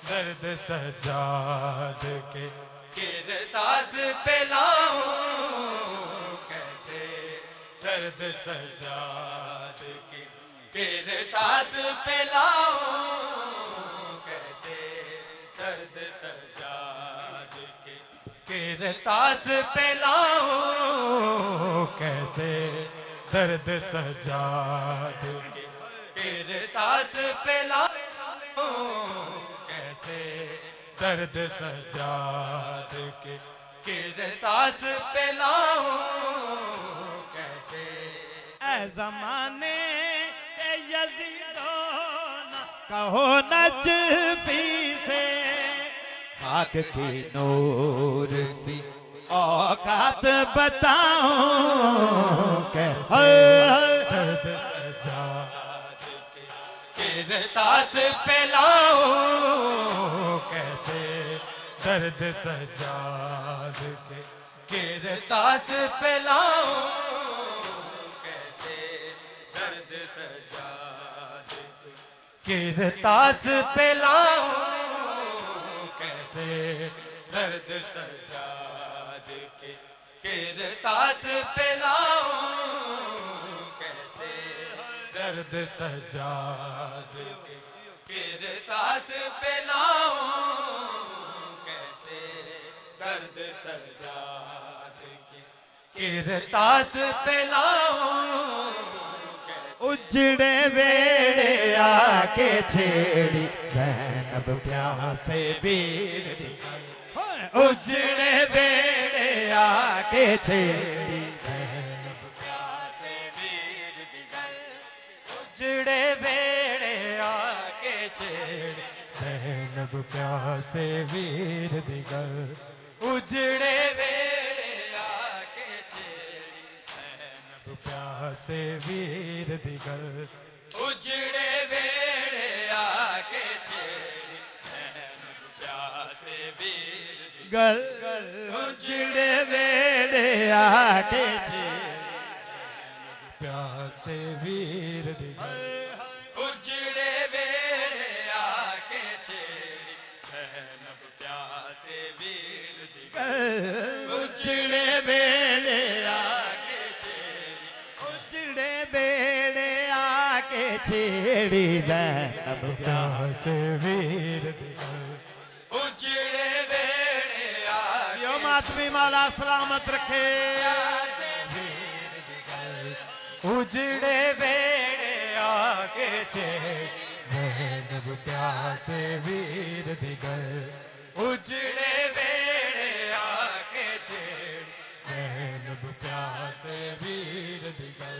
दर्द सजाद के किरतास पे लाऊं कैसे, दर्द सजाद के किरतास पे लाऊं कैसे, दर्द सजाद के किरतास पे लाऊं कैसे, दर्द सजाद के किरतास पे लाऊं कैसे, दर्द सजाद के किरतास पे लाऊं कैसे। ऐ ज़माने के यज़ीदो ना कहो नजफी से, खाक की नूर सी औकात बताऊं कैसे, दर्द सजाद के किरतास पे लाऊं कैसे, दर्द सजाद के किरतास पे लाऊं कैसे, दर्द सजाद के किरतास पे लाऊं कैसे, दर्द सजाद के किरतास पे लाऊं कैसे, दर्द सजाद के किरतास पे लाऊं कैसे, दर्द सजाद के किरतास पे लाऊं कैसे। उजड़े वेड़े आके छेड़ी ज़ैनब प्यासे वीर दिखाई, उजड़े वेड़े आके छेड़ी ज़ैनब प्यासे वीर दिगल, उजड़े बेड़े आके छेड़ी ज़ैनब प्यासे वीर दिगल, उजड़े बेड़े आके छेड़ी ज़ैनब प्यासे वीर दिगल, उजड़े बेड़े आके छेड़ी ज़ैनब प्यासे वीर गल उजड़े वेड़े आके प्यासे वीर दिगल, उजड़े बेड़े आके छेड़ी ज़ैनब प्यासे वीर दिगल, उजड़े बेड़े आके छेड़ी, उजड़े वेड़े आके छेड़ी ज़ैनब प्यासे वीर दिगल, उजड़े बेड़े आके यो मातमी मौला सलामत रखे। उजड़े बेड़े आके छेड़ी ज़ैनब प्यासे वीर दिगल, उजड़े बेड़े आके छेड़ी ज़ैनब प्यासे वीर दिगल,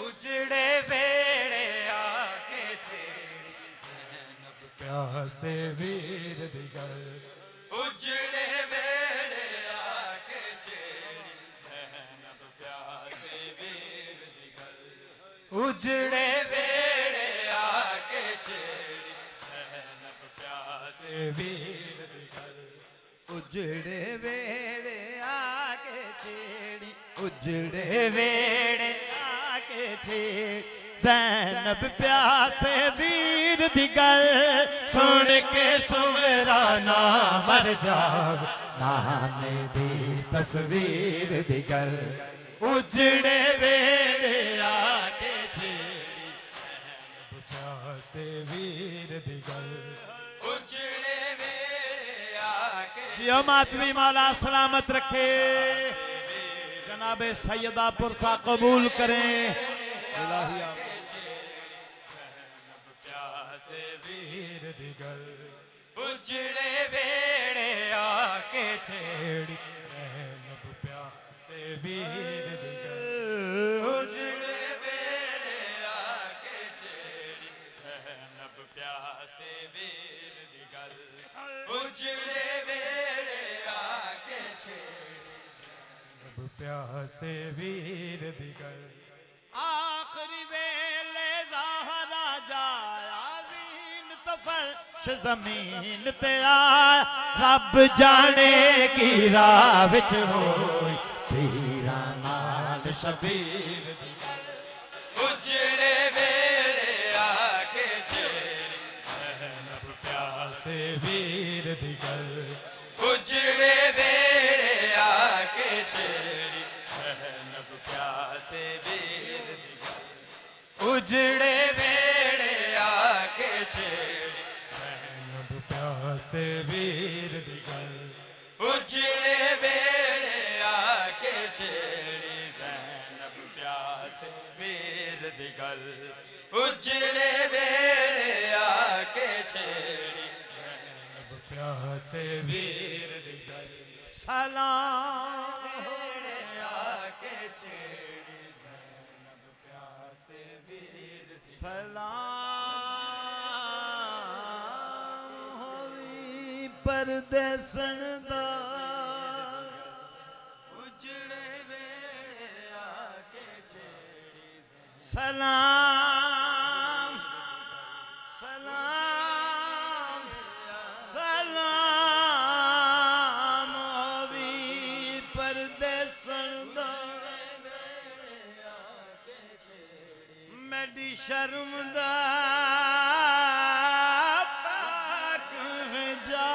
उजड़े बेड़े आके छेड़ी ज़ैनब प्यासे वीर दिगल, उजड़े बेड़े आके छेड़ी ज़ैनब प्यासे वीर दिगल, उजड़े बेड़े आके छेड़ी ज़ैनब प्यासे वीर दिगल, उजड़े वेड़े आके छेड़ी, उजड़े वेड़े आके छेड़ी ज़ैनब प्यासे वीर दिगल, सुन के सुमराना मर जाव नाने दी तस्वीर दिगल, उजड़े वेड़े आके छेड़ी ज़ैनब प्यासे वीर दिगल, उजड़े वेड़े आके जियो मातवी मौला सलामत रखे। जनाबे सैयदा पुरसा कबूल करें। इलाही आमीन। प्यासे वीर दिगल, उजड़े वेड़े आके छेड़ी ज़ैनब प्यासे वीर दिगल, उजड़े वेड़े आके छेड़ी ज़ैनब प्यासे वीर दिगल, उजड़े वेड़े आके छेड़ी ज़ैनब प्यासे वीर दिगल। आखिरी वेले ज़हरा जाया ज़ीनत फर्श ज़मीन ते आया, रब जाने की राह विच होई पीरा नाल शबीर दिगल, उजड़े वेड़े आके छेड़ी ज़ैनब प्यासे से वीर दी गल उजड़े वेड़े आके छेड़ी ज़ैनब प्यासे वीर दी गल उजड़े वेड़े आके छेड़ी ज़ैनब प्यासे वीर दी गल उजड़े वेड़े आके छेड़ी ज़ैनब प्यासे वीर दी गल उजड़े वेड़े आके छेड़ी ज़ैनब प्यासे वीर दी गल सलाम वेड़े आके छेड़ी ज़ैनब प्यासे वीर दी सलाम होवी परदेसन दा उजड़े वेड़े आके छेड़ी सलाम सलाम सलाम होवी परदेसन दा मेरी शर्म दा पाक जा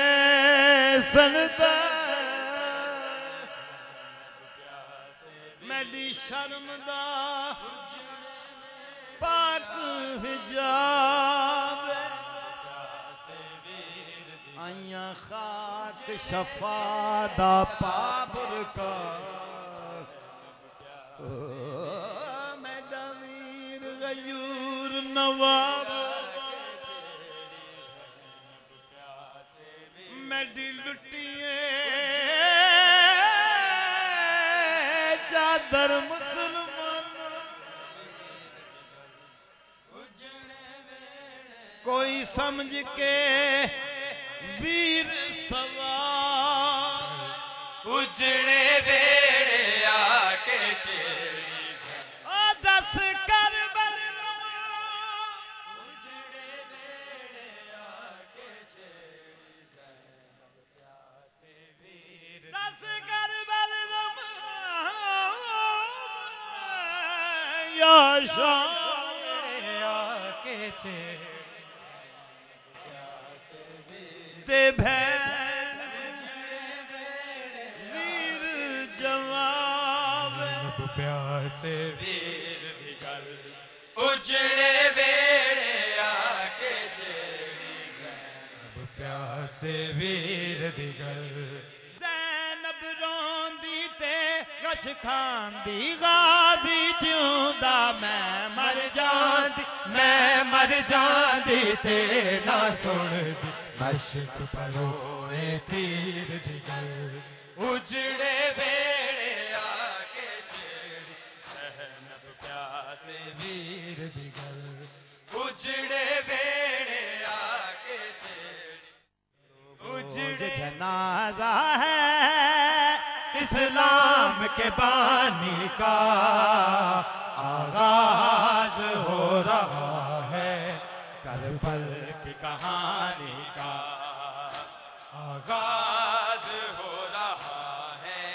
परदेसन दा मेरी शर्म दा पाक हिजाब आइया खाक शफा दा पाबर का मेरा वीर गयूर नवाब मेरी लुटिए चादर मुसलमान कोई समझ के वीर सवार उजड़े वेड़े आके छेड़ी ओ दस कर उजड़े वेड़े आके छेड़ी ज़ैनब प्यासे वीर दस कर या शाह आके छेड़ी ते भैन वीर जवाब प्यासे वीर दी गल उजड़े वेड़े आके छेड़ी ज़ैनब प्यासे वीर दी गल ज़ैनब रोंदी ते गछ खांदी गाजी जिउंदा मैं मर जांदी मैं मर जांदी ते ना सुनदी मशक परोए तीर दी गल उजड़े वेड़े आके छेड़ी ज़ैनब प्यासे वीर दी गल उजड़े वेड़े आके छेड़ी उजड़े जनाजा है इस्लाम के बानी का आगाज हो रहा है करबल की कहानी का आगाज हो रहा है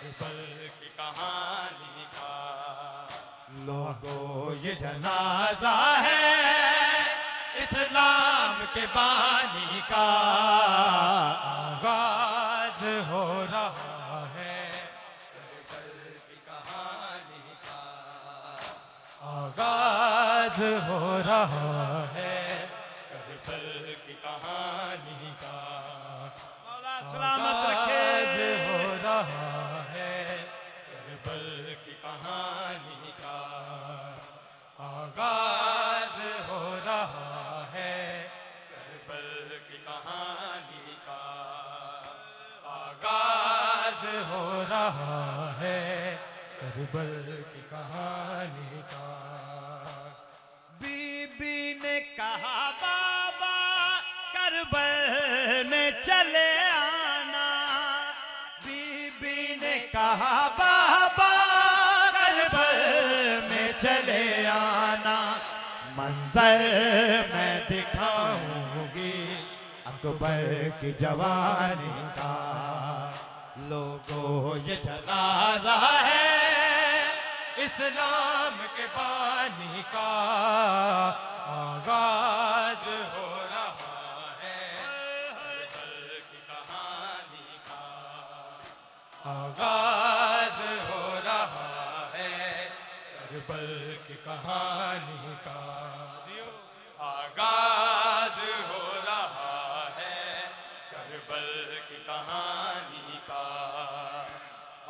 करबल की कहानी का लोगों ये जनाजा है इस्लाम के बानी का आगाज हो रहा है करबल की कहानी का आगाज हो रहा है करबल की कहानी का मौला सलामत रखे आगाज हो रहा है करबल की कहानी का आगाज हो रहा है करबल की कहानी का आगाज हो रहा है करबल की कहानी का बीबी ने कहा बाबा करबल में चले आना बीबी ने कहा बाबा करबल में चले आना मंजर मैं दिखाऊंगी अकबर की जवानी का। लोगों ये जनाजा है इस्लाम के पानी का, आगाज हो रहा है करबल की कहानी का, आगाज हो रहा है करबल की कहानी का, आगाज हो रहा है करबल की कहानी का,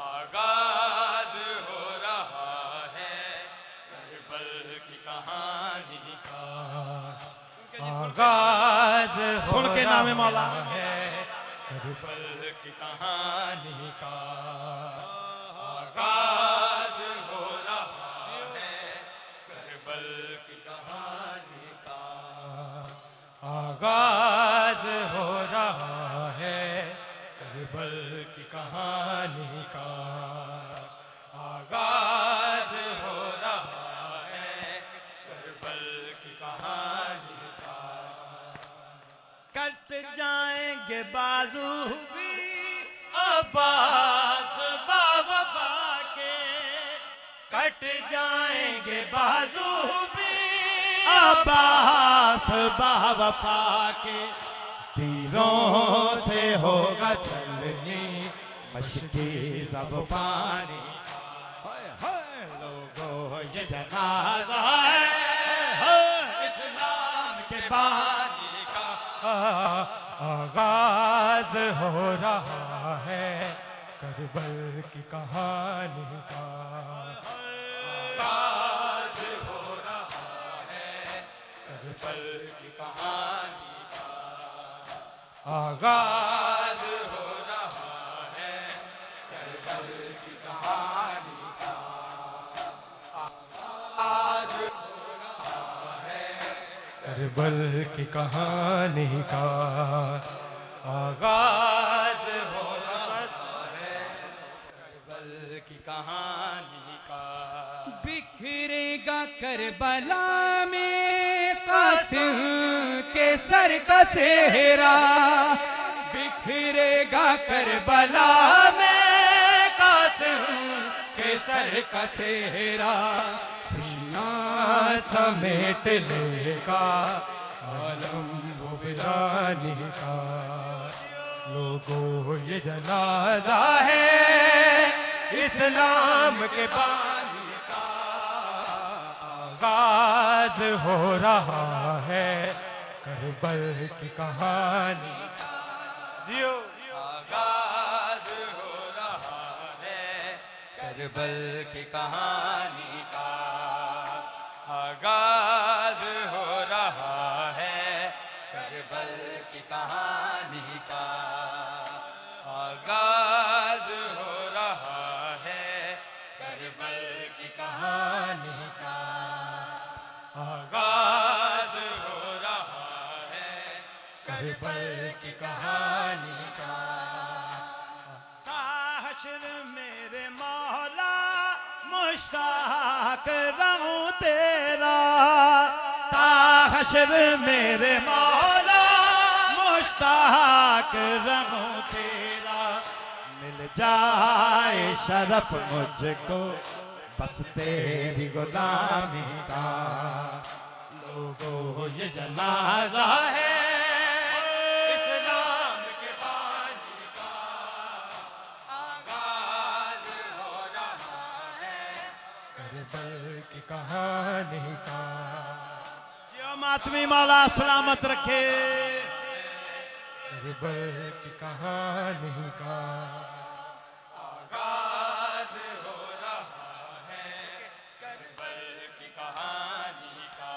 आगाज हो रहा है करबल की कहानी का, आगाज सुन के नामे मौला है करबल की कहानी का, आगाज हो रहा है करबल की कहानी का, आगाज हो रहा है करबल की कहानी का, आगाज हो रहा है करबल की कहानी का। कट जाएंगे बाजू भी अब्बास बावफा के, कट जाएंगे बाजू भी अब्बास बावफा के। तीरों से होगा चलनी मशकी जब पानी। हाय हाय लोगों ये जनाजा है इस्लाम के पानी का। आगाज हो रहा है करबल की कहानी का, आगाज हो रहा है करबल की कहानी का, आगाज हो रहा है करबल की कहानी का, आगाज हो रहा है करबल की कहानी का, आगाज हो रहा है करबल की कहानी का। बिखरेगा करबला में कासिम के सर का सेहरा, बिखरेगा करबला में कासिम के सर का सेहरा, खुशियाँ समेट लेगा आलम वो बिलानी का। लोगों ये जनाजा है इस्लाम के पानी का, आगाज हो रहा है करबल की कहानी का। दियो आगाज हो रहा है करबल की कहानी का, आगाज हो रहा है करबल की कहानी का, आगाज हो रहा है करबल की कहानी का, आगाज हो रहा है करबल की कहानी का। हश्र मेरे मौला मुश्ताक रहूं तेरा, हश्र मेरे मौला मुश्ताक रहूं तेरा। मिल जाए शरफ मुझको बस तेरी गुलामी का। लोगों ये जनाजा है इस्लाम के पानी का, आगाज हो रहा है करबल की कहानी का। जो मातमी मौला सलामत रखे। करबल की कहानी का, आगाज हो रहा है करबल की कहानी का,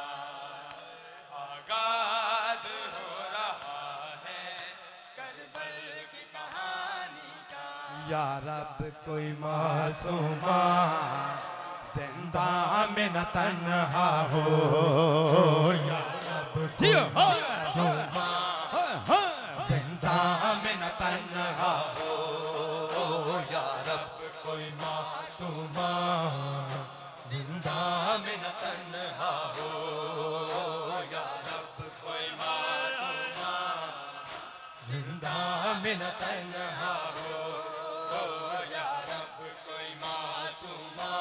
आगाज हो रहा है करबल की कहानी का। या रब कोई मासूमा जिंदा में न तन्हा हो, या रब कोई मासूमा जिंदा में न तन्हा हो, या रब कोई मासूमा जिंदा में न तन्हा हो, या रब कोई मासूमा जिंदा में न तन्हा हो या रब कोई मासूमा,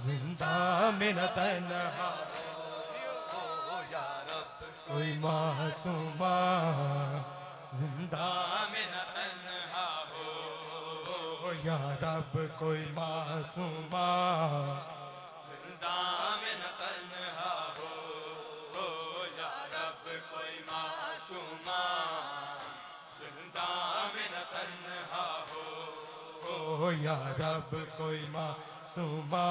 जिंदा में न तन्हा हो या रब कोई मासूमा, जिंदा में न तन्हा हो या रब कोई मासूमा, जिंदा में न तन्हा हो या रब कोई मासूमा, जिंदा में न तन्हा हो या रब कोई मासूमा,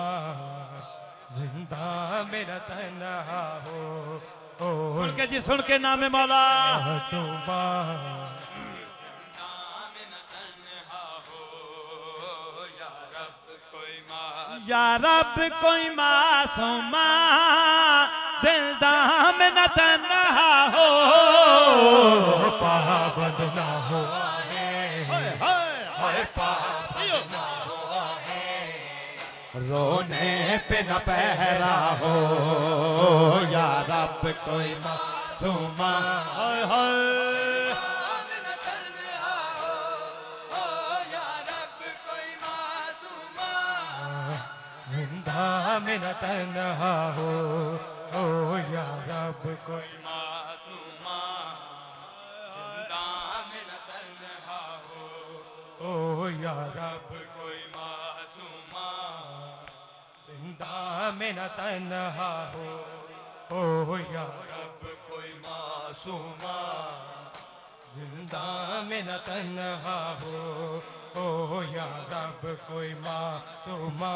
जिंदा में न तन्हा हो। सुन के जी, सुन के नाम मौला मासूमा, या रब कोई मासूमा, जिंदा में न तन्हा हो, पाबंद ना हो रोने पे न पहरा हो, या रब कोई मासूमा, हाय हाय जिंदा में न तन्हा हो या रब कोई मासूमा, जिंदा में न तन्हा हो या रब कोई मासूमा, जिंदा में न तन्हा हो या रब कोई मासूमा, जिंदा में न तन्हा हो या रब कोई मासूमा,